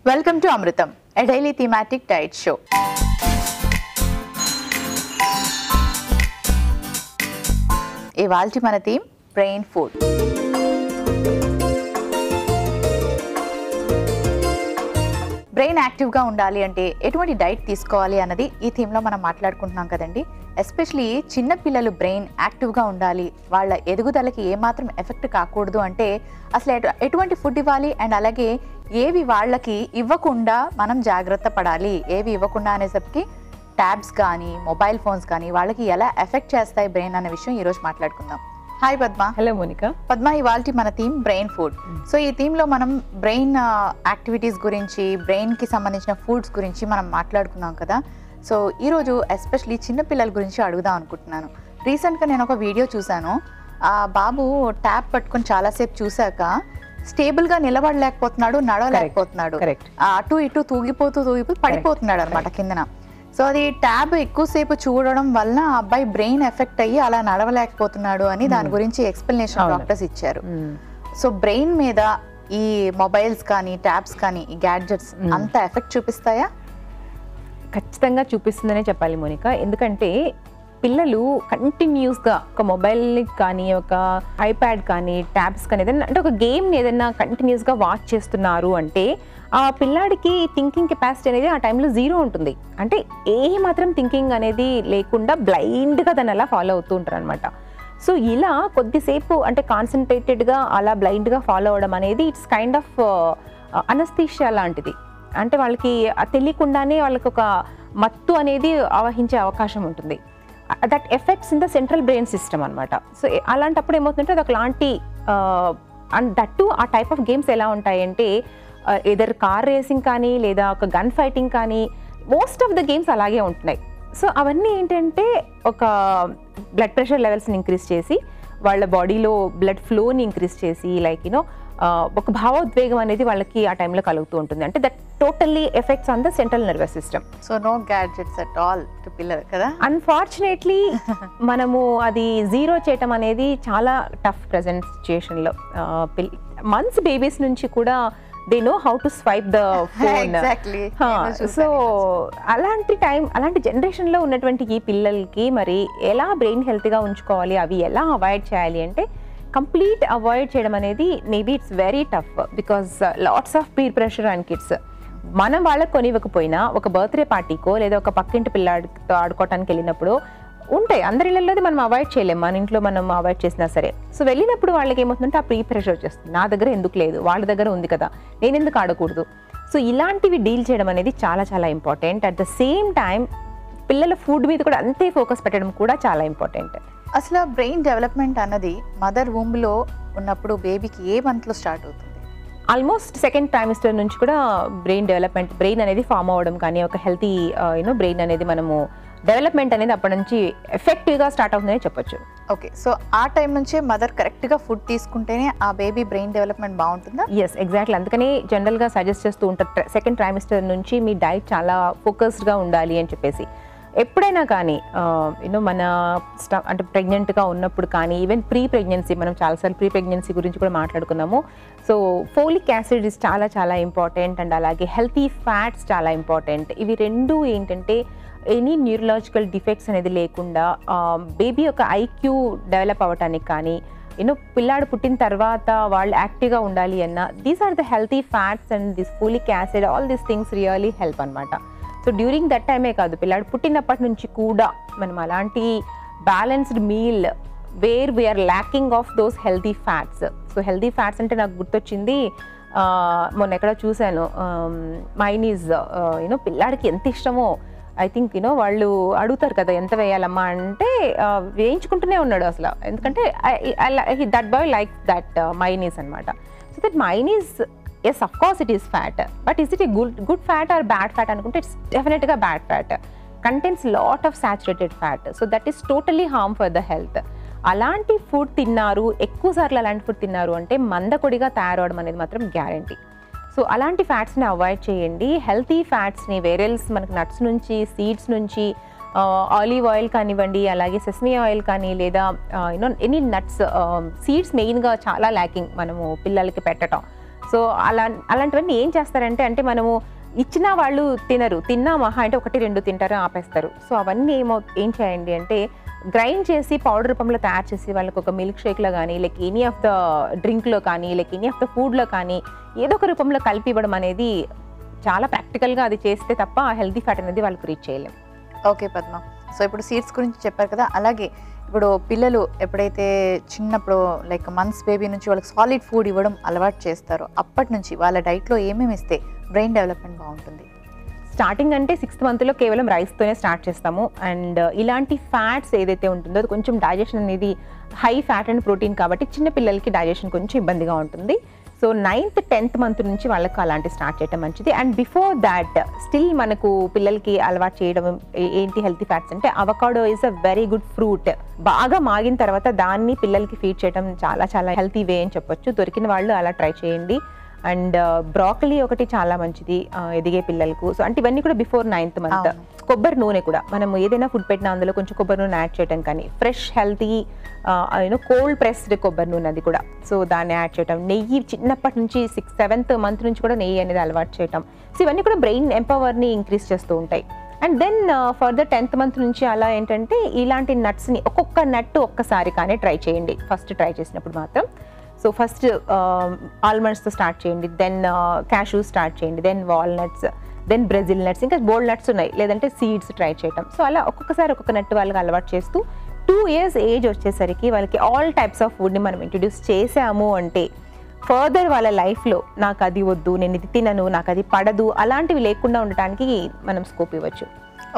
Welcome to Amrutam, a daily thematic diet show. ఇవాల్టి మన theme brain food. Brain యాక్టివ్గా ఉండాలి అంటే ఎటువంటి డైట్ తీసుకోవాలి అన్నది ఈ థీమ్లో మనం మాట్లాడుకుంటున్నాం కదండి. ఎస్పెషలీ చిన్నపిల్లలు బ్రెయిన్ యాక్టివ్గా ఉండాలి, వాళ్ళ ఎదుగుదలకి ఏమాత్రం ఎఫెక్ట్ కాకూడదు అంటే అసలు ఎటువంటి ఫుడ్ ఇవ్వాలి అండ్ అలాగే ఏవి వాళ్ళకి ఇవ్వకుండా మనం జాగ్రత్త పడాలి, ఏవి ఇవ్వకుండా అనేసరికి ట్యాబ్స్ కానీ మొబైల్ ఫోన్స్ కానీ వాళ్ళకి ఎలా ఎఫెక్ట్ చేస్తాయి బ్రెయిన్ అనే విషయం ఈరోజు మాట్లాడుకుందాం. హాయ్ పద్మ. హలో మోనికా. పద్మ, ఇవాల్టి మన థీమ్ బ్రెయిన్ ఫుడ్. సో ఈ థీమ్లో మనం బ్రెయిన్ యాక్టివిటీస్ గురించి, బ్రెయిన్కి సంబంధించిన ఫుడ్స్ గురించి మనం మాట్లాడుకున్నాం కదా. సో ఈరోజు ఎస్పెషలీ చిన్నపిల్లల గురించి అడుగుదాం అనుకుంటున్నాను. రీసెంట్గా నేను ఒక వీడియో చూశాను. ఆ బాబు ట్యాబ్ పట్టుకొని చాలాసేపు చూశాక స్టేబుల్గా నిలబడలేకపోతున్నాడు, నడవలేకపోతున్నాడు, అటు ఇటు తూగిపోతూ పడిపోతున్నాడు అనమాట కిందన. సో అది ట్యాబ్ ఎక్కువసేపు చూడడం వల్ల ఆ అబ్బాయి బ్రెయిన్ ఎఫెక్ట్ అయ్యి అలా నడవలేకపోతున్నాడు అని దాని గురించి ఎక్స్ప్లెనేషన్ డాక్టర్స్ ఇచ్చారు. సో బ్రెయిన్ మీద ఈ మొబైల్స్ కానీ ట్యాబ్స్ కానీ ఈ గ్యాడ్జెట్స్ అంత ఎఫెక్ట్ చూపిస్తాయా? ఖచ్చితంగా చూపిస్తుందనే చెప్పాలి మోనికా. ఎందుకంటే పిల్లలు కంటిన్యూస్గా ఒక మొబైల్ని కానీ ఒక ఐప్యాడ్ కానీ ట్యాబ్స్ కానీ ఏదైనా అంటే ఒక గేమ్ని ఏదైనా కంటిన్యూస్గా వాచ్ చేస్తున్నారు అంటే ఆ పిల్లాడికి థింకింగ్ కెపాసిటీ అనేది ఆ టైంలో జీరో ఉంటుంది. అంటే ఏ మాత్రం థింకింగ్ అనేది లేకుండా బ్లైండ్గా దాన్ని అలా ఫాలో అవుతూ ఉంటారు అనమాట. సో ఇలా కొద్దిసేపు అంటే కాన్సన్ట్రేటెడ్గా అలా బ్లైండ్గా ఫాలో అవ్వడం అనేది ఇట్స్ కైండ్ ఆఫ్ అనస్థీషియా లాంటిది. అంటే వాళ్ళకి తెలియకుండానే వాళ్ళకి ఒక మత్తు అనేది ఆవహించే అవకాశం ఉంటుంది. That effects in the central brain system అనమాట. సో అలాంటప్పుడు ఏమవుతుందంటే అది ఒకలాంటి అండ్ దట్టు ఆ టైప్ ఆఫ్ గేమ్స్ ఎలా ఉంటాయంటే ఏదర్ కార్ రేసింగ్ కానీ లేదా ఒక గన్ ఫైటింగ్ కానీ మోస్ట్ ఆఫ్ ద గేమ్స్ అలాగే ఉంటున్నాయి. సో అవన్నీ ఏంటంటే ఒక బ్లడ్ ప్రెషర్ లెవెల్స్ని ఇంక్రీజ్ చేసి వాళ్ళ బాడీలో బ్లడ్ ఫ్లోని ఇంక్రీజ్ చేసి లైక్ యూనో ఒక భావోద్వేగం అనేది వాళ్ళకి ఆ టైంలో కలుగుతూ ఉంటుంది. అంటే that totally affects on the central nervous system. So no gadgets at all to పిల్లలు కదా. అన్ఫార్చునేట్లీ మనము అది జీరో చేయటం అనేది చాలా టఫ్ ప్రజెంట్ సిచ్యుయేషన్లో. మంత్స్ బేబీస్ నుంచి కూడా they know how to swipe the phone. So అలాంటి జనరేషన్లో ఉన్నటువంటి ఈ పిల్లలకి మరి ఎలా బ్రెయిన్ హెల్త్గా ఉంచుకోవాలి, అవి ఎలా అవాయిడ్ చేయాలి అంటే కంప్లీట్ అవాయిడ్ చేయడం అనేది maybe it's very tough because lots of peer pressure and kids. మనం వాళ్ళకి కొనివ్వకపోయినా ఒక బర్త్డే పార్టీకో లేదా ఒక పక్కింటి పిల్లాడితో ఆడుకోవటానికి వెళ్ళినప్పుడు ఉంటాయి. అందరి ఇళ్ళలోది మనం అవాయిడ్ చేయలేము, మన ఇంట్లో మనం అవాయిడ్ చేసినా సరే. సో వెళ్ళినప్పుడు వాళ్ళకి ఏమవుతుందంటే ఆ ప్రీ ప్రెషర్ వచ్చేస్తుంది, నా దగ్గర ఎందుకు లేదు, వాళ్ళ దగ్గర ఉంది కదా, నేను ఎందుకు ఆడకూడదు. సో ఇలాంటివి డీల్ చేయడం అనేది చాలా చాలా important. At the same time పిల్లల ఫుడ్ మీద కూడా అంతే ఫోకస్ పెట్టడం కూడా చాలా ఇంపార్టెంట్. అసలు బ్రెయిన్ డెవలప్మెంట్ అన్నది మదర్ వూమ్లో ఉన్నప్పుడు బేబీకి ఏ మంత్లో స్టార్ట్ అవుతుంది? ఆల్మోస్ట్ సెకండ్ ట్రైమిస్టర్ నుంచి కూడా బ్రెయిన్ డెవలప్మెంట్, బ్రెయిన్ అనేది ఫామ్ అవ్వడం కానీ ఒక హెల్తీ బ్రెయిన్ అనేది మనము డెవలప్మెంట్ అనేది అప్పటి నుంచి ఎఫెక్టివ్గా స్టార్ట్ అవుతుందని చెప్పొచ్చు. ఓకే, సో ఆ టైం నుంచే మదర్ కరెక్ట్గా ఫుడ్ తీసుకుంటేనే ఆ బేబీ బ్రెయిన్ డెవలప్మెంట్ బాగుంటుందా? Yes, exactly. అందుకని జనరల్గా సజెస్ట్ చేస్తూ ఉంటారు సెకండ్ ట్రైమిస్టర్ నుంచి మీ డైట్ చాలా ఫోకస్డ్గా ఉండాలి అని చెప్పేసి. ఎప్పుడైనా కానీ మన అంటే ప్రెగ్నెంట్గా ఉన్నప్పుడు కానీ ఈవెన్ ప్రీ ప్రెగ్నెన్సీ, మనం చాలాసార్లు ప్రీ ప్రెగ్నెన్సీ గురించి కూడా మాట్లాడుకున్నాము. సో ఫోలిక్ యాసిడ్ ఇస్ చాలా చాలా ఇంపార్టెంట్ అండ్ అలాగే హెల్తీ ఫ్యాట్స్ చాలా ఇంపార్టెంట్. ఇవి రెండు ఏంటంటే ఎనీ న్యూరలాజికల్ డిఫెక్ట్స్ అనేది లేకుండా బేబీ యొక్క ఐక్యూ డెవలప్ అవ్వటానికి కానీ పిల్లాడు పుట్టిన తర్వాత వాళ్ళు యాక్టివ్గా ఉండాలి అన్న these are the healthy fats and this folic acid, all these things really help అనమాట. సో డ్యూరింగ్ దట్ టైమే కాదు, పిల్లాడు పుట్టినప్పటి నుంచి కూడా మనం అలాంటి balanced meal where we are lacking of those healthy fats. So healthy fats అంటే నాకు గుర్తొచ్చింది, మొన్న ఎక్కడో చూశాను, మైనీస్ పిల్లాడికి ఎంత ఇష్టమో. ఐ థింక్ వాళ్ళు అడుగుతారు కదా ఎంత వేయాలమ్మా అంటే వేయించుకుంటూనే ఉన్నాడు అసలు. ఎందుకంటే that boy like that mayonnaise అనమాట. So that mayonnaise, yes, of course it is fat, but is it a good fat or bad fat అనుకుంటే it's definitely bad fat. Contains lot of saturated fat, so that is totally harm for the health. అలాంటి food తిన్నారు, ఎక్కువ సార్లు అలాంటి food తిన్నారు అంటే మందకొడిగా తయారవడం అనేది మాత్రం గ్యారంటీ. సో అలాంటి ఫ్యాట్స్ని అవాయిడ్ చేయండి. హెల్తీ ఫ్యాట్స్ని వేరెల్స్ మనకు నట్స్ నుంచి, సీడ్స్ నుంచి, ఆలివ్ ఆయిల్ కానివ్వండి, అలాగే సెసమీ ఆయిల్ కానీ లేదా ఎనీ నట్స్, సీడ్స్ మెయిన్గా చాలా ల్యాకింగ్ మనము పిల్లలకి పెట్టడం. సో అలాంటివన్నీ ఏం చేస్తారంటే అంటే మనము ఇచ్చినా వాళ్ళు తినరు, తిన్నా మహా అంటే 1-2 తింటారు, ఆపేస్తారు. సో అవన్నీ ఏం చేయండి అంటే గ్రైండ్ చేసి పౌడర్ రూపంలో తయారు చేసి వాళ్ళకి ఒక మిల్క్ షేక్లో కానీ లైక్ ఎనీ ఆఫ్ ద డ్రింక్లో కానీ లైక్ ఎనీ ఆఫ్ ద ఫుడ్లో కానీ ఏదో ఒక రూపంలో కలిపి ఇవ్వడం అనేది చాలా ప్రాక్టికల్గా అది చేస్తే తప్ప ఆ హెల్తీ ఫ్యాట్ అనేది వాళ్ళకి రీచ్ చేయలేం. ఓకే పద్మ, సో ఇప్పుడు సీడ్స్ గురించి చెప్పారు కదా, అలాగే ఇప్పుడు పిల్లలు ఎప్పుడైతే చిన్నప్పుడు లైక్ మంత్స్ బేబీ నుంచి వాళ్ళకి సాలిడ్ ఫుడ్ ఇవ్వడం అలవాటు చేస్తారో అప్పటి నుంచి వాళ్ళ డైట్లో ఏమేమి ఇస్తే బ్రెయిన్ డెవలప్మెంట్ బాగుంటుంది? స్టార్టింగ్ అంటే 6th మంత్లో కేవలం రైస్తోనే స్టార్ట్ చేస్తాము. అండ్ ఇలాంటి ఫ్యాట్స్ ఏదైతే ఉంటుందో అది కొంచెం డైజెషన్ అనేది హై ఫ్యాట్ అండ్ ప్రోటీన్ కాబట్టి చిన్న పిల్లలకి డైజెషన్ కొంచెం ఇబ్బందిగా ఉంటుంది. సో 9th 10th మంత్ నుంచి వాళ్ళకి అలాంటి స్టార్ట్ చేయడం మంచిది. అండ్ బిఫోర్ దాట్ స్టిల్ మనకు పిల్లలకి అలవాటు చేయడం ఏంటి హెల్తీ ఫ్యాట్స్ అంటే avocado is a very good fruit. బాగా మాగిన తర్వాత దాన్ని పిల్లలకి ఫీడ్ చేయడం చాలా చాలా హెల్తీ వే అని చెప్పొచ్చు. దొరికిన వాళ్ళు అలా ట్రై చేయండి. అండ్ బ్రాకలీ ఒకటి చాలా మంచిది ఎదిగే పిల్లలకు. సో అంటే ఇవన్నీ కూడా బిఫోర్ 9th మంత్. కొబ్బరి నూనె కూడా మనం ఏదైనా ఫుడ్ పెట్టినా అందులో కొంచెం కొబ్బరి నూనె యాడ్ చేయడం కానీ ఫ్రెష్ హెల్తీ కోల్డ్ ప్రెస్డ్ కొబ్బరి నూనె అది కూడా, సో దాన్ని యాడ్ చేయడం. నెయ్యి చిన్నప్పటి నుంచి 6th-7th మంత్ నుంచి కూడా నెయ్యి అనేది అలవాటు చేయడం. సో ఇవన్నీ కూడా బ్రెయిన్ ఎంపవర్ని ఇంక్రీజ్ చేస్తూ ఉంటాయి. And then further 10th month నుంచి అలా ఏంటంటే ఇలాంటి నట్స్ని ఒక్కొక్క నట్టు ఒక్కసారి కానీ ట్రై చేయండి ఫస్ట్ ట్రై చేసినప్పుడు మాత్రం. సో ఫస్ట్ ఆల్మండ్స్తో స్టార్ట్ చేయండి, దెన్ క్యాషూ స్టార్ట్ చేయండి, then walnuts, then Brazil nuts, ఇంకా బోల్డ్ నట్స్ ఉన్నాయి, లేదంటే సీడ్స్ ట్రై చేయటం. సో అలా ఒక్కొక్కసారి ఒక్కొక్క నట్టు వాళ్ళకి అలవాటు చేస్తూ 2 years ఏజ్ వచ్చేసరికి వాళ్ళకి ఆల్ టైప్స్ ఆఫ్ ఫుడ్ని మనం ఇంట్రడ్యూస్ చేసాము అంటే ఫర్దర్ వాళ్ళ లైఫ్లో నాకు అది వద్దు, నేను ఇది తినను, నాకు అది పడదు, అలాంటివి లేకుండా ఉండటానికి మనం స్కోప్ ఇవ్వచ్చు.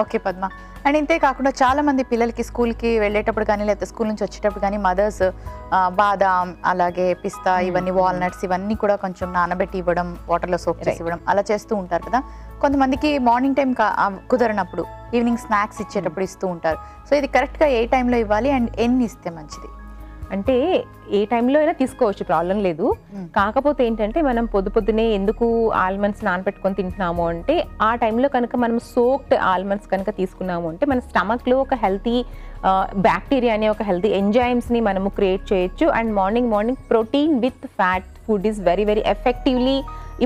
ఓకే పద్మ, అండ్ ఇంతే కాకుండా చాలా మంది పిల్లలకి స్కూల్కి వెళ్ళేటప్పుడు కానీ లేకపోతే స్కూల్ నుంచి వచ్చేటప్పుడు కానీ మదర్స్ బాదాం అలాగే పిస్తా ఇవన్నీ వాల్నట్స్ ఇవన్నీ కూడా కొంచెం నానబెట్టి ఇవ్వడం, వాటర్లో సోప్ చేసి ఇవ్వడం అలా చేస్తూ ఉంటారు కదా. కొంతమందికి మార్నింగ్ టైం కుదరనప్పుడు ఈవినింగ్ స్నాక్స్ ఇచ్చేటప్పుడు ఇస్తూ ఉంటారు. సో ఇది కరెక్ట్గా ఏ టైంలో ఇవ్వాలి అండ్ ఎన్ని ఇస్తే మంచిది? అంటే ఏ టైంలో అయినా తీసుకోవచ్చు, ప్రాబ్లం లేదు. కాకపోతే ఏంటంటే మనం పొద్దునే ఎందుకు ఆల్మండ్స్ నానబెట్టుకొని తింటున్నాము అంటే ఆ టైంలో కనుక మనం సోక్డ్ ఆల్మండ్స్ కనుక తీసుకున్నాము అంటే మన స్టమక్లో ఒక హెల్తీ బ్యాక్టీరియా అనే ఒక హెల్తీ ఎంజైమ్స్ని మనము క్రియేట్ చేయొచ్చు. And morning protein with fat food is very very effectively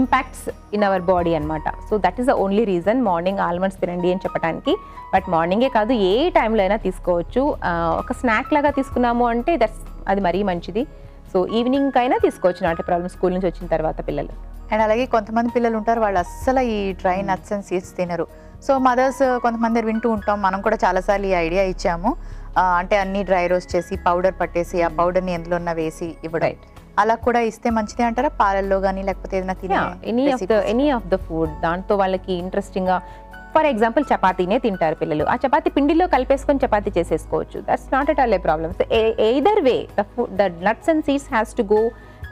impacts in our body అనమాట. So that is the only reason morning almonds తినండి అని చెప్పడానికి. బట్ మార్నింగే కాదు ఏ టైంలో అయినా తీసుకోవచ్చు. ఒక స్నాక్ లాగా తీసుకున్నాము అంటే అది మరీ మంచిది. సో ఈవినింగ్ అయినా తీసుకోవచ్చు, నాట్ ప్రాబ్లమ్, స్కూల్ నుంచి వచ్చిన తర్వాత పిల్లలు. అండ్ అలాగే కొంతమంది పిల్లలు ఉంటారు వాళ్ళు అస్సలు ఈ డ్రై నట్స్ అండ్ సీడ్స్ తినరు. సో మదర్స్ కొంతమంది వింటూ ఉంటాం, మనం కూడా చాలాసార్లు ఈ ఐడియా ఇచ్చాము, అంటే అన్ని డ్రై రోస్ట్ చేసి పౌడర్ పట్టేసి ఆ పౌడర్ని ఎందులో వేసి ఇవ్వడం, అలా కూడా ఇస్తే మంచిదే అంటారా? పాలల్లో కానీ లేకపోతే ఏదైనా ఎనీ ఆఫ్ ద ఫుడ్ దాంతో వాళ్ళకి ఇంట్రెస్టింగ్గా, ఫర్ ఎగ్జాంపుల్ చపాతీనే తింటారు పిల్లలు, ఆ చపాతీ పిండిలో కలిపేసుకొని చపాతీ చేసేసుకోవచ్చు. That's not at all A problem. So either way the nuts and seeds has to go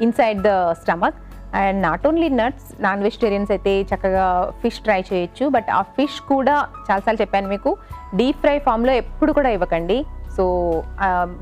inside the stomach. And not only nuts, non vegetarians అయితే చక్కగా ఫిష్ ట్రై చేయొచ్చు. బట్ ఆ ఫిష్ కూడా చాలాసార్లు చెప్పాను మీకు, డీప్ ఫ్రై ఫామ్లో ఎప్పుడు కూడా ఇవ్వకండి. సో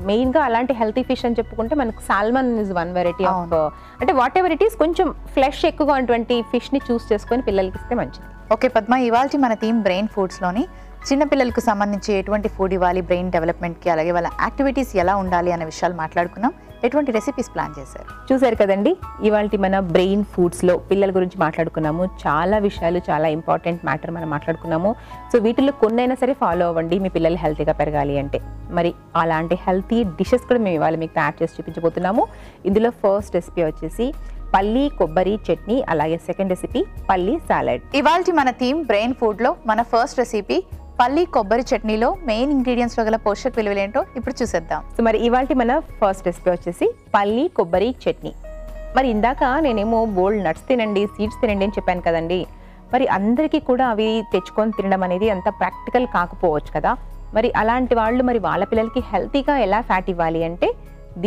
మెయిన్గా అలాంటి హెల్తీ ఫిష్ అని చెప్పుకుంటే మనకు salmon is one variety of, అంటే వాట్ ఎవర్ ఇట్ ఈస్ కొంచెం ఫ్లెష్ ఎక్కువగా ఉన్నటువంటి ఫిష్ని చూస్ చేసుకొని పిల్లలకి ఇస్తే మంచిది. ఓకే పద్మ, ఇవాళ మన థీమ్ బ్రెయిన్ ఫుడ్స్లోని చిన్నపిల్లలకు సంబంధించి ఎటువంటి ఫుడ్ ఇవ్వాలి బ్రెయిన్ డెవలప్మెంట్కి, అలాగే వాళ్ళ యాక్టివిటీస్ ఎలా ఉండాలి అనే విషయాలు మాట్లాడుకున్నాం. ఎటువంటి రెసిపీస్ ప్లాన్ చేశారు? చూసారు కదండి, ఇవాళ మన బ్రెయిన్ ఫుడ్స్లో పిల్లల గురించి మాట్లాడుకున్నాము. చాలా విషయాలు, చాలా ఇంపార్టెంట్ మ్యాటర్ మనం మాట్లాడుకున్నాము. సో వీటిల్లో కొన్నైనా సరే ఫాలో అవ్వండి మీ పిల్లలు హెల్తీగా పెరగాలి అంటే. మరి అలాంటి హెల్తీ డిషెస్ కూడా మేము ఇవాళ మీకు తయారు చేసి చూపించబోతున్నాము. ఇందులో ఫస్ట్ రెసిపీ వచ్చేసి పల్లి కొబ్బరి చట్నీ, అలాగే సెకండ్ రెసిపీ పల్లి సాలడ్. ఇవాళ మన థీమ్ బ్రెయిన్ ఫుడ్లో మన ఫస్ట్ రెసిపీ పల్లి కొబ్బరి చట్నీలో మెయిన్ ఇంగ్రీడియంట్స్లో గల పోషక విలువలు ఏంటో ఇప్పుడు చూసేద్దాం. సో మరి ఇవాళ మన ఫస్ట్ రెసిపీ వచ్చేసి పల్లి కొబ్బరి చట్నీ. మరి ఇందాక నేనేమో బోల్డ్ నట్స్ తినండి, సీడ్స్ తినండి అని చెప్పాను కదండి. మరి అందరికీ కూడా అవి తెచ్చుకొని తినడం అనేది అంత ప్రాక్టికల్ కాకపోవచ్చు కదా. మరి అలాంటి వాళ్ళు మరి వాళ్ళ పిల్లలకి హెల్తీగా ఎలా ఫ్యాట్ ఇవ్వాలి అంటే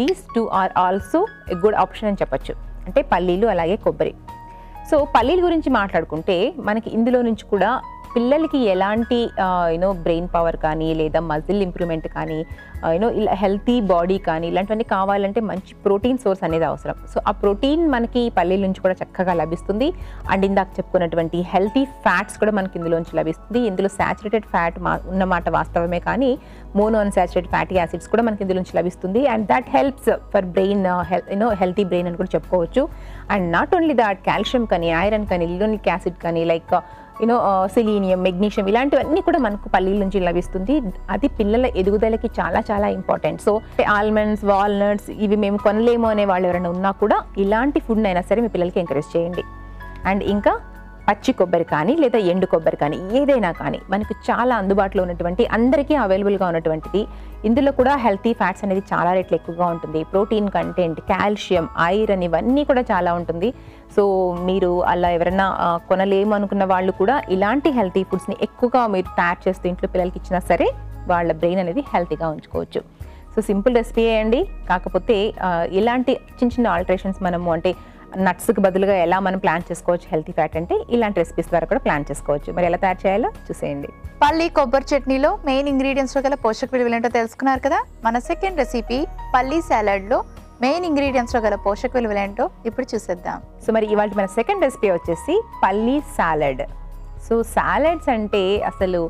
these two are also a good option అని చెప్పచ్చు. అంటే పల్లీలు అలాగే కొబ్బరి. సో పల్లీల గురించి మాట్లాడుకుంటే మనకి ఇందులో నుంచి కూడా పిల్లలకి ఎలాంటి బ్రెయిన్ పవర్ కానీ లేదా మజిల్ ఇంప్రూవ్మెంట్ కానీ ఇలా హెల్తీ బాడీ కానీ ఇలాంటివన్నీ కావాలంటే మంచి ప్రోటీన్ సోర్స్ అనేది అవసరం. సో ఆ ప్రోటీన్ మనకి పల్లీల నుంచి కూడా చక్కగా లభిస్తుంది. అండ్ ఇందాక చెప్పుకున్నటువంటి హెల్తీ ఫ్యాట్స్ కూడా మనకి ఇందులోంచి లభిస్తుంది. ఇందులో సాచురేటెడ్ ఫ్యాట్ ఉన్నమాట వాస్తవమే, కానీ మోనో అన్సాచురేటెడ్ ఫ్యాటీ యాసిడ్స్ కూడా మనకి ఇందులోంచి లభిస్తుంది. And that helps for brain healthy brain అని కూడా చెప్పుకోవచ్చు. And not only that, calcium కానీ ఐరన్ కానీ లినోలిక్ యాసిడ్ కానీ లైక్ సెలీనియం, మెగ్నీషియం ఇలాంటివన్నీ కూడా మనకు పల్లీల నుంచి లభిస్తుంది. అది పిల్లల ఎదుగుదలకి చాలా చాలా ఇంపార్టెంట్. సో ఆల్మండ్స్, వాల్నట్స్ ఇవి మేము కొనలేము అనే వాళ్ళు ఎవరైనా ఉన్నా కూడా ఇలాంటి ఫుడ్ అయినా సరే మీ పిల్లలకి ఎంకరేజ్ చేయండి. అండ్ ఇంకా పచ్చి కొబ్బరి కానీ లేదా ఎండు కొబ్బరి కానీ ఏదైనా కానీ మనకు చాలా అందుబాటులో ఉన్నటువంటి అందరికీ అవైలబుల్గా ఉన్నటువంటిది. ఇందులో కూడా హెల్తీ ఫ్యాట్స్ అనేది చాలా రేట్లు ఎక్కువగా ఉంటుంది. ప్రోటీన్ కంటెంట్, కాల్షియం, ఐరన్ ఇవన్నీ కూడా చాలా ఉంటుంది. సో మీరు అలా ఎవరైనా కొనలేము అనుకున్న వాళ్ళు కూడా ఇలాంటి హెల్తీ ఫుడ్స్ని ఎక్కువగా మీరు తయారు చేస్తూ ఇంట్లో పిల్లలకి ఇచ్చినా సరే వాళ్ళ బ్రెయిన్ అనేది హెల్తీగా ఉంచుకోవచ్చు. సో సింపుల్ రెసిపీ అండి, కాకపోతే ఇలాంటి చిన్న చిన్న ఆల్టరేషన్స్ మనము అంటే నట్స్కి బదులుగా ఎలా మనం ప్లాన్ చేసుకోవచ్చు హెల్తీ ఫ్యాట్ అంటే ఇలాంటి రెసిపీస్ ద్వారా కూడా ప్లాన్ చేసుకోవచ్చు. మరి ఎలా తయారు చేయాలో చూసేయండి. పల్లి కొబ్బరి చట్నీలో మెయిన్ ఇంగ్రీడియంట్స్లో గల పోషక విలువలు ఏంటో తెలుసుకున్నారు కదా. మన సెకండ్ రెసిపీ పల్లి సాలడ్లో మెయిన్ ఇంగ్రీడియంట్స్లో గల పోషక విలువలు ఏంటో ఇప్పుడు చూసేద్దాం. సో మరి ఇవాళ మన సెకండ్ రెసిపీ వచ్చేసి పల్లి సాలడ్. సో సాలడ్స్ అంటే అసలు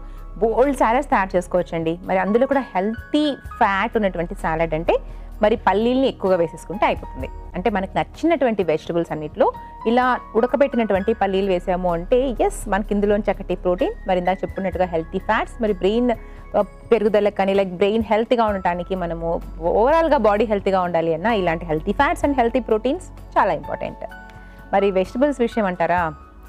బోల్డ్ సాలడ్స్ తయారు చేసుకోవచ్చండి. మరి అందులో కూడా హెల్తీ ఫ్యాట్ ఉన్నటువంటి సాలడ్ అంటే మరి పల్లీల్ని ఎక్కువగా వేసేసుకుంటే అయిపోతుంది. అంటే మనకు నచ్చినటువంటి వెజిటబుల్స్ అన్నిట్లో ఇలా ఉడకబెట్టినటువంటి పల్లీలు వేసాము అంటే ఎస్ మనకి ఇందులోంచి ఒకటి ప్రోటీన్, మరి ఇందాక చెప్పుకున్నట్టుగా హెల్తీ ఫ్యాట్స్, మరి బ్రెయిన్ పెరుగుదలకు కానీ లైక్ బ్రెయిన్ హెల్త్గా ఉండటానికి మనము ఓవరాల్గా బాడీ హెల్త్గా ఉండాలి అన్న ఇలాంటి healthy fats and healthy proteins చాలా ఇంపార్టెంట్. మరి వెజిటబుల్స్ విషయం అంటారా,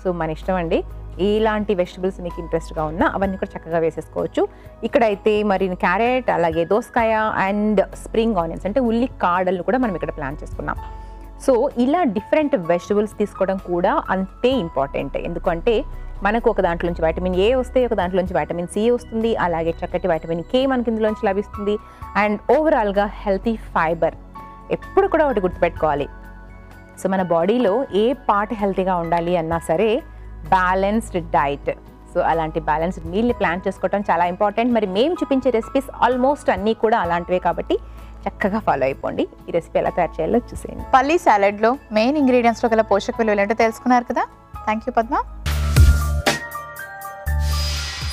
సో మన ఇష్టం అండి. ఇలాంటి వెజిటబుల్స్ మీకు ఇంట్రెస్ట్గా ఉన్నా అవన్నీ కూడా చక్కగా వేసేసుకోవచ్చు. ఇక్కడైతే మరి క్యారెట్, అలాగే దోసకాయ అండ్ స్ప్రింగ్ ఆనియన్స్ అంటే ఉల్లి కాడలు కూడా మనం ఇక్కడ ప్లాన్ చేసుకున్నాం. సో ఇలా డిఫరెంట్ వెజిటబుల్స్ తీసుకోవడం కూడా అంతే ఇంపార్టెంట్. ఎందుకంటే మనకు ఒక దాంట్లోంచి వైటమిన్ ఏ వస్తే ఒక దాంట్లోంచి వైటమిన్ సి వస్తుంది, అలాగే చక్కటి వైటమిన్ కే మనకి ఇందులోంచి లభిస్తుంది. అండ్ ఓవరాల్గా హెల్తీ ఫైబర్ ఎప్పుడు కూడా ఒకటి గుర్తుపెట్టుకోవాలి. సో మన బాడీలో ఏ పార్ట్ హెల్తీగా ఉండాలి అన్నా సరే బ్యాలెన్స్డ్ డైట్, సో అలాంటి బ్యాలెన్స్డ్ మీల్ని ప్లాన్ చేసుకోవడం చాలా ఇంపార్టెంట్. మరి మేము చూపించే రెసిపీస్ ఆల్మోస్ట్ అన్నీ కూడా అలాంటివే కాబట్టి చక్కగా ఫాలో అయిపోండి. ఈ రెసిపీ ఎలా తయారు చేయాలో చూసేయండి. పల్లి సాలడ్లో మెయిన్ ఇంగ్రీడియంట్స్లో గల పోషక విలువలు ఏంటో తెలుసుకున్నారు కదా. Thank you Padma.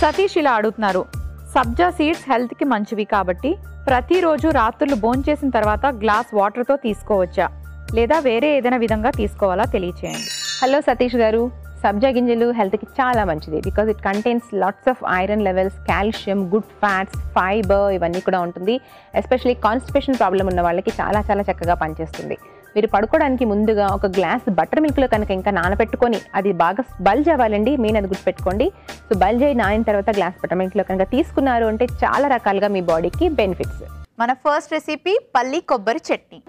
సతీష్ ఇలా అడుగుతున్నారు, సబ్జా సీడ్స్ హెల్త్కి మంచివి కాబట్టి ప్రతిరోజు రాత్రులు భోంచేసిన తర్వాత గ్లాస్ వాటర్తో తీసుకోవచ్చా, లేదా వేరే ఏదైనా విధంగా తీసుకోవాలా తెలియచేయండి. హలో సతీష్ గారు, సబ్జా గింజలు హెల్త్కి చాలా మంచిది. Because it contains lots of iron levels, calcium, good fats, fibre ఇవన్నీ కూడా ఉంటుంది. ఎస్పెషలీ కాన్స్టిపేషన్ ప్రాబ్లం ఉన్న వాళ్ళకి చాలా చాలా చక్కగా పనిచేస్తుంది. మీరు పడుకోవడానికి ముందుగా ఒక గ్లాస్ బటర్ మిల్క్లో కనుక ఇంకా నానబెట్టుకొని అది బాగా బల్జ్ అవ్వాలండి, మెయిన్ అది గుర్తుపెట్టుకోండి. సో బల్జ్ అయి నానిన తర్వాత గ్లాస్ బటర్ మిల్క్లో కనుక తీసుకున్నారు అంటే చాలా రకాలుగా మీ బాడీకి బెనిఫిట్స్. మన ఫస్ట్ రెసిపీ పల్లి కొబ్బరి చట్నీ.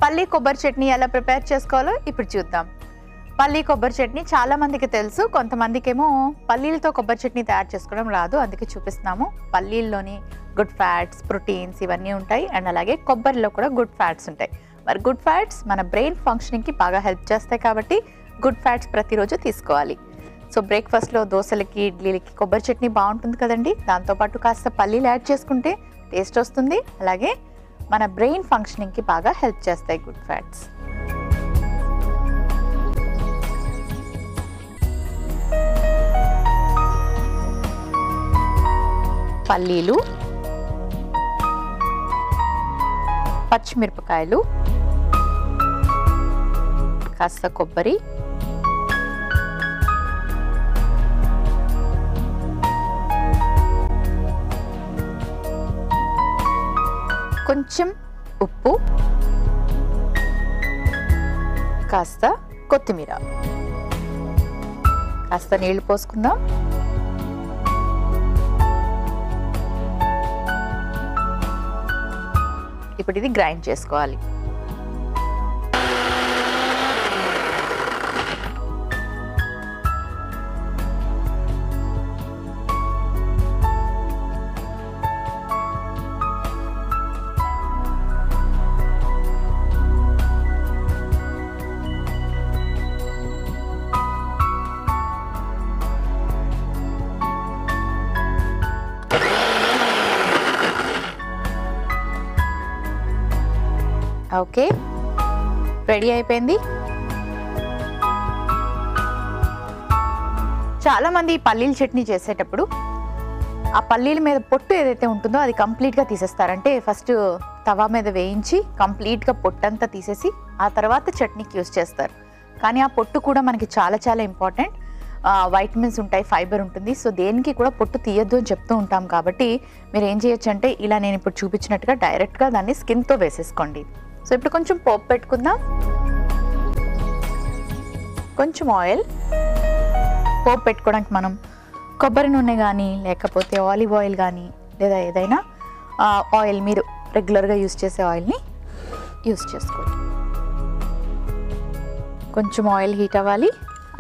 పల్లి కొబ్బరి చట్నీ ఎలా ప్రిపేర్ చేసుకోవాలో ఇప్పుడు చూద్దాం. పల్లి కొబ్బరి చట్నీ చాలా మందికి తెలుసు, కొంతమందికి ఏమో పల్లీలతో కొబ్బరి చట్నీ తయారు చేసుకోవడం రాదు, అందుకే చూపిస్తున్నాము. పల్లీల్లోని గుడ్ ఫ్యాట్స్, ప్రోటీన్స్ ఇవన్నీ ఉంటాయి. అండ్ అలాగే కొబ్బరిలో కూడా గుడ్ ఫ్యాట్స్ ఉంటాయి. మరి గుడ్ ఫ్యాట్స్ మన బ్రెయిన్ ఫంక్షనింగ్కి బాగా హెల్ప్ చేస్తాయి కాబట్టి గుడ్ ఫ్యాట్స్ ప్రతిరోజు తీసుకోవాలి. సో బ్రేక్ఫాస్ట్లో దోశలకి, ఇడ్లీలకి కొబ్బరి చట్నీ బాగుంటుంది కదండి. దాంతోపాటు కాస్త పల్లీలు యాడ్ చేసుకుంటే టేస్ట్ వస్తుంది. అలాగే మన బ్రెయిన్ ఫంక్షనింగ్కి బాగా హెల్ప్ చేస్తాయి గుడ్ ఫ్యాట్స్. పల్లీలు, పచ్చిమిరపకాయలు, కాస్త కొబ్బరి, కొంచెం ఉప్పు, కాస్త కొత్తిమీర, కాస్త నీళ్లు పోసుకుందాం. ఇప్పుడు ఇది గ్రైండ్ చేసుకోవాలి. ఓకే, రెడీ అయిపోయింది. చాలామంది పల్లీల చట్నీ చేసేటప్పుడు ఆ పల్లీల మీద పొట్టు ఏదైతే ఉంటుందో అది కంప్లీట్గా తీసేస్తారంటే ఫస్ట్ తవా మీద వేయించి కంప్లీట్గా పొట్టంతా తీసేసి ఆ తర్వాత చట్నీకి యూస్ చేస్తారు. కానీ ఆ పొట్టు కూడా మనకి చాలా చాలా ఇంపార్టెంట్. వైటమిన్స్ ఉంటాయి, ఫైబర్ ఉంటుంది. సో దేనికి కూడా పొట్టు తీయద్దు అని చెప్తూ ఉంటాం. కాబట్టి మీరు ఏం చేయొచ్చు అంటే ఇలా నేను ఇప్పుడు చూపించినట్టుగా డైరెక్ట్గా దాన్ని స్కిన్తో వేసేసుకోండి. సో ఇప్పుడు కొంచెం పోపు పెట్టుకుందాం. కొంచెం ఆయిల్. పోపు పెట్టుకోవడానికి మనం కొబ్బరి నూనె కానీ లేకపోతే ఆలివ్ ఆయిల్ కానీ లేదా ఏదైనా ఆయిల్ మీరు రెగ్యులర్గా యూస్ చేసే ఆయిల్ని యూస్ చేసుకోండి. కొంచెం ఆయిల్ హీట్ అవ్వాలి.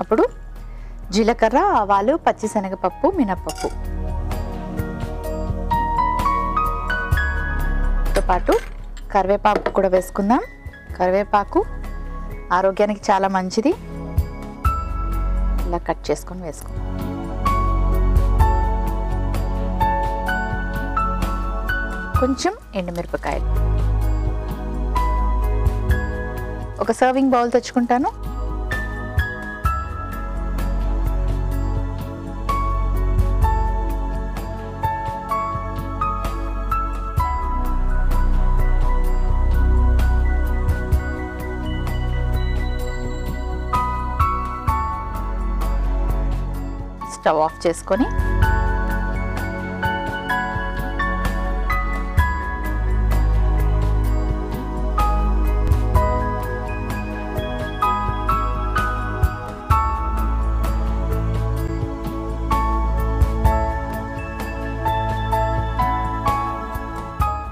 అప్పుడు జీలకర్ర, ఆవాలు, పచ్చిశనగపప్పు, మినప్పప్పు తో పాటు కరివేపాకు కూడా వేసుకుందాం. కరివేపాకు ఆరోగ్యానికి చాలా మంచిది. ఇలా కట్ చేసుకొని వేసుకుందాం. కొంచెం ఎండుమిరపకాయలు. ఒక సర్వింగ్ బౌల్ తెచ్చుకుంటాను. స్టవ్ ఆఫ్ చేసుకొని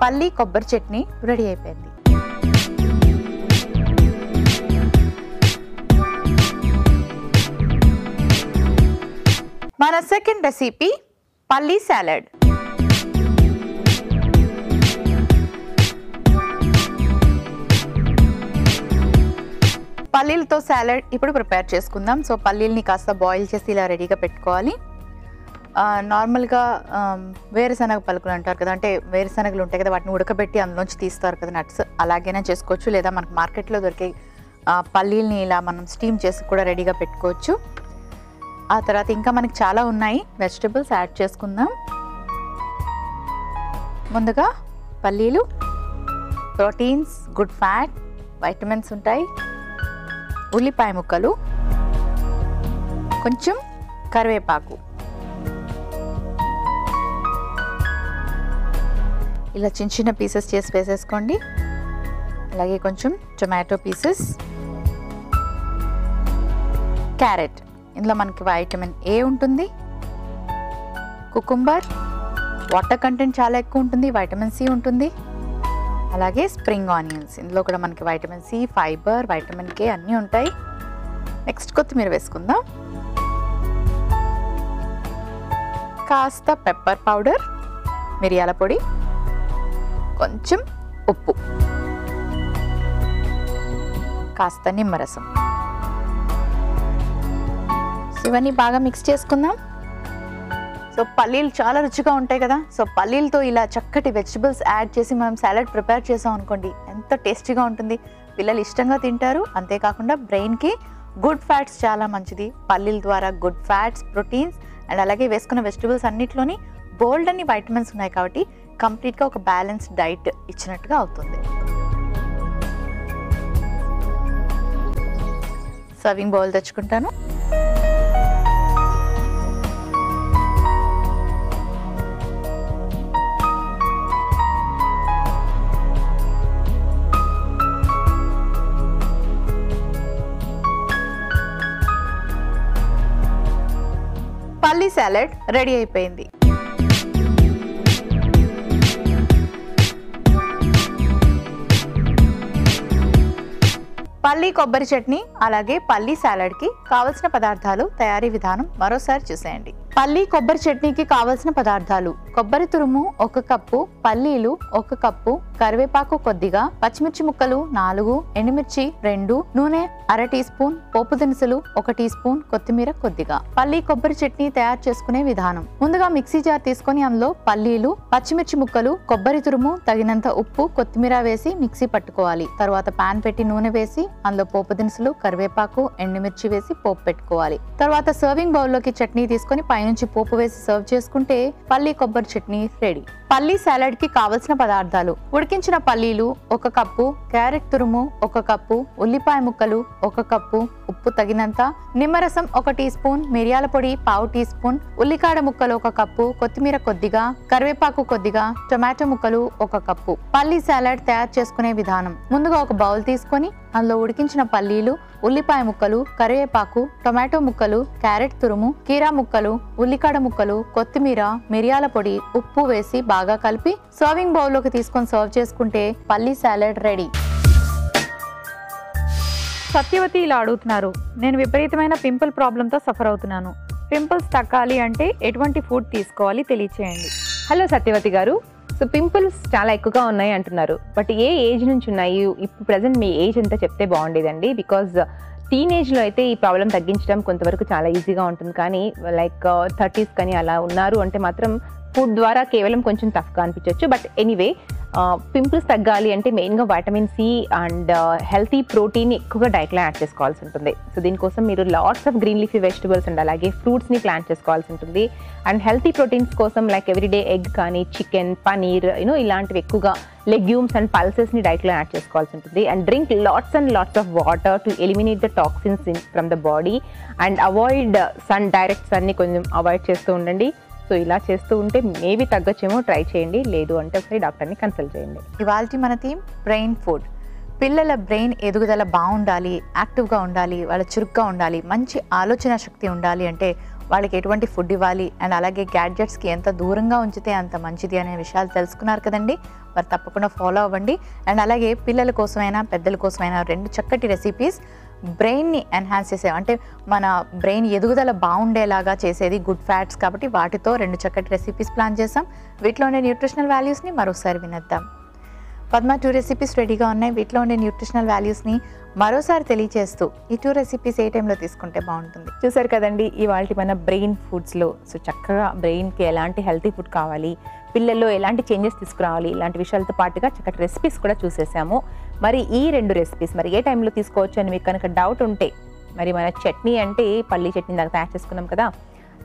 పల్లి కొబ్బరి చట్నీ రెడీ అయిపోయింది. మన సెకండ్ రెసిపీ పల్లి సాలడ్. పల్లీలతో సాలడ్ ఇప్పుడు ప్రిపేర్ చేసుకుందాం. సో పల్లీల్ని కాస్త బాయిల్ చేసి ఇలా రెడీగా పెట్టుకోవాలి. నార్మల్గా వేరుశనగ పలుకులు అంటారు కదా, అంటే వేరుశనగలు ఉంటాయి కదా, వాటిని ఉడకబెట్టి అందులోంచి తీస్తారు కదా నట్స్, అలాగైనా చేసుకోవచ్చు. లేదా మనకు మార్కెట్లో దొరికే పల్లీల్ని ఇలా మనం స్టీమ్ చేసి కూడా రెడీగా పెట్టుకోవచ్చు. ఆ తర్వాత ఇంకా మనకి చాలా ఉన్నాయి, వెజిటబుల్స్ యాడ్ చేసుకుందాం. ముందుగా పల్లీలు, ప్రోటీన్స్, గుడ్ ఫ్యాట్, వైటమిన్స్ ఉంటాయి. ఉల్లిపాయ ముక్కలు, కొంచెం కరివేపాకు, ఇలా చిన్న చిన్న పీసెస్ చేసి వేసేసుకోండి. అలాగే కొంచెం టొమాటో పీసెస్, క్యారెట్, ఇందులో మనకి వైటమిన్ ఏ ఉంటుంది. కుకుంబర్, వాటర్ కంటెంట్ చాలా ఎక్కువ ఉంటుంది, వైటమిన్ సి ఉంటుంది. అలాగే స్ప్రింగ్ ఆనియన్స్, ఇందులో కూడా మనకి vitamin C, fibre, vitamin K అన్నీ ఉంటాయి. నెక్స్ట్ కొత్తిమీర వేసుకుందాం. కాస్త పెప్పర్ పౌడర్, మిరియాల పొడి, కొంచెం ఉప్పు, కాస్త నిమ్మరసం. ఇవన్నీ బాగా మిక్స్ చేసుకుందాం. సో పల్లీలు చాలా రుచిగా ఉంటాయి కదా. సో పల్లీలతో ఇలా చక్కటి వెజిటబుల్స్ యాడ్ చేసి మనం సాలడ్ ప్రిపేర్ చేసాం అనుకోండి, ఎంత టేస్టీగా ఉంటుంది. పిల్లలు ఇష్టంగా తింటారు. అంతేకాకుండా బ్రెయిన్కి గుడ్ ఫ్యాట్స్ చాలా మంచిది. పల్లీల ద్వారా గుడ్ ఫ్యాట్స్, ప్రోటీన్స్ అండ్ అలాగే వేసుకున్న వెజిటబుల్స్ అన్నిట్లోని బోల్డ్ అన్ని వైటమిన్స్ ఉన్నాయి. కాబట్టి కంప్లీట్గా ఒక బ్యాలెన్స్డ్ డైట్ ఇచ్చినట్టుగా అవుతుంది. సర్వింగ్ బౌల్ తెచ్చుకుంటాను. పల్లి సాలడ్ రెడీ అయిపోయింది. పల్లి కొబ్బరి చట్నీ అలాగే పల్లి సాలడ్కి కావలసిన పదార్థాలు, తయారీ విధానం మరోసారి చూసేయండి. పల్లి కొబ్బరి చట్నీకి కావలసిన పదార్థాలు: కొబ్బరి తురుము 1 కప్పు, పల్లీలు 1 కప్పు, కరివేపాకు కొద్దిగా, పచ్చిమిర్చి ముక్కలు 4, ఎండుమిర్చి 2, నూనె 1/2 టీ స్పూన్, పోపు దినుసులు 1 టీ స్పూన్, కొత్తిమీర కొద్దిగా. పల్లి కొబ్బరి చట్నీ తయారు చేసుకునే విధానం: ముందుగా మిక్సీ జార్ తీసుకొని అందులో పల్లీలు, పచ్చిమిర్చి ముక్కలు, కొబ్బరి తురుము, తగినంత ఉప్పు, కొత్తిమీర వేసి మిక్సీ పట్టుకోవాలి. తర్వాత పాన్ పెట్టి నూనె వేసి అందులో పోపు దినుసులు, కరివేపాకు, ఎండుమిర్చి వేసి పోపు పెట్టుకోవాలి. తర్వాత సర్వింగ్ బౌల్లోకి చట్నీ తీసుకొని పైనుంచి పోపు వేసి సర్వ్ చేసుకుంటే పల్లి కొబ్బరి చట్నీ రెడీ. పల్లి సాలడ్ కి కావలసిన పదార్థాలు: ఉడికించిన పల్లీలు 1 కప్పు, క్యారెట్ తురుము 1 కప్పు, ఉల్లిపాయ ముక్కలు 1 కప్పు, ఉప్పు తగినంత, నిమ్మరసం 1 టీ స్పూన్, మిరియాల పొడి 1/2 టీ స్పూన్, ఉల్లికాడ ముక్కలు 1 కప్పు, కొత్తిమీర కొద్దిగా, కరివేపాకు కొద్దిగా, టొమాటో ముక్కలు 1 కప్పు. పల్లి సాలడ్ తయారు చేసుకునే విధానం: ముందుగా ఒక బౌల్ తీసుకొని అందులో ఉడికించిన పల్లీలు, ఉల్లిపాయ ముక్కలు, కరివేపాకు, టొమాటో ముక్కలు, క్యారెట్ తురుము, కీరా ముక్కలు, ఉల్లికాడ ముక్కలు, కొత్తిమీర, మిరియాల పొడి, ఉప్పు వేసి బాగా కలిపి సర్వింగ్ బౌల్లోకి తీసుకొని సర్వ్ చేసుకుంటే పల్లి సాలడ్ రెడీ. సత్యవతి ఇలా అడుగుతున్నారు, నేను విపరీతమైన పింపుల్ ప్రాబ్లంతో సఫర్ అవుతున్నాను. పింపుల్స్ తగ్గాలి అంటే ఎటువంటి ఫుడ్ తీసుకోవాలి తెలియచేయండి. హలో సత్యవతి గారు, సో పింపుల్స్ చాలా ఎక్కువగా ఉన్నాయి అంటున్నారు. బట్ ఏ ఏజ్ నుంచి ఉన్నాయి? ఇప్పుడు ప్రజెంట్ మీ ఏజ్ ఎంత చెప్తే బాగుండేదండి. బికాజ్ టీనేజ్లో అయితే ఈ ప్రాబ్లం తగ్గించడం కొంతవరకు చాలా ఈజీగా ఉంటుంది. కానీ లైక్ 30s కానీ అలా ఉన్నారు అంటే మాత్రం ఫుడ్ ద్వారా కేవలం కొంచెం టఫ్గా అనిపించవచ్చు. బట్ ఎనీవే, పింపుల్స్ తగ్గాలి అంటే మెయిన్గా vitamin C and healthy protein ఎక్కువగా డైట్లో యాడ్ చేసుకోవాల్సి ఉంటుంది. సో దీనికోసం మీరు lots of green leafy vegetables and అలాగే ఫ్రూట్స్ని ప్లాన్ చేసుకోవాల్సి ఉంటుంది. అండ్ హెల్తీ ప్రోటీన్స్ కోసం లైక్ ఎవ్రీడే ఎగ్ కానీ, చికెన్, పనీర్, ఇలాంటివి ఎక్కువగా లెగ్యూమ్స్ అండ్ పల్సెస్ని డైట్లో యాడ్ చేసుకోవాల్సి ఉంటుంది. And drink lots and lots of water to eliminate the toxins from the body. And avoid sun direct సన్ని కొంచెం అవాయిడ్ చేస్తూ ఉండండి. సో ఇలా చేస్తూ ఉంటే మేబీ తగ్గొచ్చేమో, ట్రై చేయండి. లేదు అంటే ఒకసారి డాక్టర్ని కన్సల్ట్ చేయండి. ఇవాల్టి మన థీమ్ బ్రెయిన్ ఫుడ్. పిల్లల బ్రెయిన్ ఎదుగుదల బాగుండాలి, యాక్టివ్గా ఉండాలి, వాళ్ళ చురుగ్గా ఉండాలి, మంచి ఆలోచన శక్తి ఉండాలి అంటే వాళ్ళకి ఎటువంటి ఫుడ్ ఇవ్వాలి అండ్ అలాగే గ్యాడ్జెట్స్కి ఎంత దూరంగా ఉంచితే అంత మంచిది అనే విషయాలు తెలుసుకున్నారు కదండి. మరి తప్పకుండా ఫాలో అవ్వండి. అండ్ అలాగే పిల్లల కోసమైనా పెద్దల కోసమైనా 2 చక్కటి రెసిపీస్ బ్రెయిన్ని ఎన్హాన్స్ చేసే, అంటే మన బ్రెయిన్ ఎదుగుదల బాగుండేలాగా చేసేది గుడ్ ఫ్యాట్స్ కాబట్టి వాటితో 2 చక్కటి రెసిపీస్ ప్లాన్ చేసాం. వీటిలో ఉండే న్యూట్రిషనల్ వాల్యూస్ని మరోసారి వినేద్దాం. పద్మ 2 రెసిపీస్ రెడీగా ఉన్నాయి. వీటిలో ఉండే న్యూట్రిషనల్ వాల్యూస్ని మరోసారి తెలియజేస్తూ ఈ 2 రెసిపీస్ ఏ టైంలో తీసుకుంటే బాగుంటుంది? చూసారు కదండి ఇవాళ మన బ్రెయిన్ ఫుడ్స్లో. సో చక్కగా బ్రెయిన్కి ఎలాంటి హెల్తీ ఫుడ్ కావాలి, పిల్లల్లో ఎలాంటి చేంజెస్ తీసుకురావాలి, ఇలాంటి విషయాలతో పాటుగా చక్కటి రెసిపీస్ కూడా చూసేసాము. మరి ఈ 2 రెసిపీస్ మరి ఏ టైంలో తీసుకోవచ్చు అని మీకు కనుక డౌట్ ఉంటే, మరి మన చట్నీ అంటే పల్లి చట్నీ దాకా తయారు చేసుకున్నాం కదా.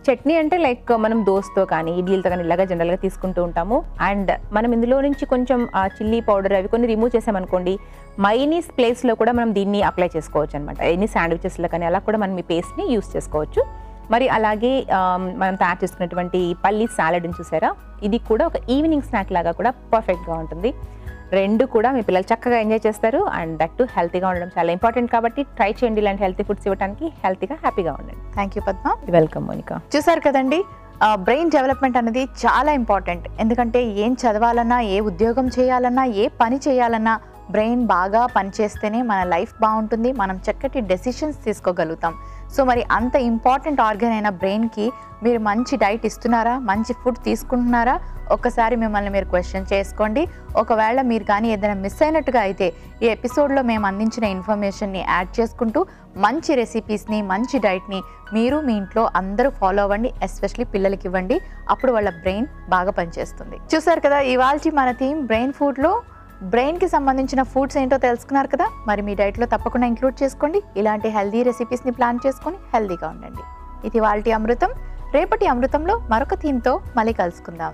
చట్నీ అంటే లైక్ మనం దోసతో కానీ ఇడ్లీలతో కానీ ఇలాగా జనరల్గా తీసుకుంటూ ఉంటాము. అండ్ మనం ఇందులో నుంచి కొంచెం చిల్లీ పౌడర్ అవి కొన్ని రిమూవ్ చేసామనుకోండి, మైనీస్ ప్లేస్లో కూడా మనం దీన్ని అప్లై చేసుకోవచ్చు అనమాట. ఎన్ని శాండ్విచెస్లో కానీ అలా కూడా మనం ఈ పేస్ట్ని యూస్ చేసుకోవచ్చు. మరి అలాగే మనం తయారు చేసుకున్నటువంటి పల్లి సాలడ్ని చూసారా, ఇది కూడా ఒక ఈవినింగ్ స్నాక్ లాగా కూడా పర్ఫెక్ట్గా ఉంటుంది. 2 కూడా మీ పిల్లలు చక్కగా ఎంజాయ్ చేస్తారు. అండ్ దట్ హెల్తీగా ఉండడం చాలా ఇంపార్టెంట్ కాబట్టి ట్రై చేయండి ఇలాంటి హెల్తీ ఫుడ్స్ ఇవ్వడానికి. హెల్తీగా హ్యాపీగా ఉండండి. Thank you Padma. Welcome Monica. చూసారు కదండి, బ్రెయిన్ డెవలప్మెంట్ అనేది చాలా ఇంపార్టెంట్. ఎందుకంటే ఏం చదవాలన్నా, ఏ ఉద్యోగం చేయాలన్నా, ఏ పని చేయాలన్నా బ్రెయిన్ బాగా పనిచేస్తేనే మన లైఫ్ బాగుంటుంది, మనం చక్కటి డెసిషన్స్ తీసుకోగలుగుతాం. సో మరి అంత ఇంపార్టెంట్ ఆర్గన్ అయిన బ్రెయిన్కి మీరు మంచి డైట్ ఇస్తున్నారా, మంచి ఫుడ్ తీసుకుంటున్నారా? ఒక్కసారి మిమ్మల్ని మీరు క్వశ్చన్ చేసుకోండి. ఒకవేళ మీరు కానీ ఏదైనా మిస్ అయినట్టుగా అయితే ఈ ఎపిసోడ్లో మేము అందించిన ఇన్ఫర్మేషన్ని యాడ్ చేసుకుంటూ మంచి రెసిపీస్ని, మంచి డైట్ని మీరు మీ ఇంట్లో అందరూ ఫాలో అవ్వండి. ఎస్పెషలీ పిల్లలకి ఇవ్వండి, అప్పుడు వాళ్ళ బ్రెయిన్ బాగా పనిచేస్తుంది. చూసారు కదా ఇవాల్టి మన థీమ్ బ్రెయిన్ ఫుడ్లో బ్రెయిన్కి సంబంధించిన ఫుడ్స్ ఏంటో తెలుసుకున్నారు కదా. మరి మీ డైట్లో తప్పకుండా ఇంక్లూడ్ చేసుకోండి. ఇలాంటి హెల్దీ రెసిపీస్ని ప్లాన్ చేసుకొని హెల్దీగా ఉండండి. ఇది ఇవాల్టి అమృతం. రేపటి అమృతంలో మరొక థీమ్తో మళ్ళీ కలుసుకుందాం.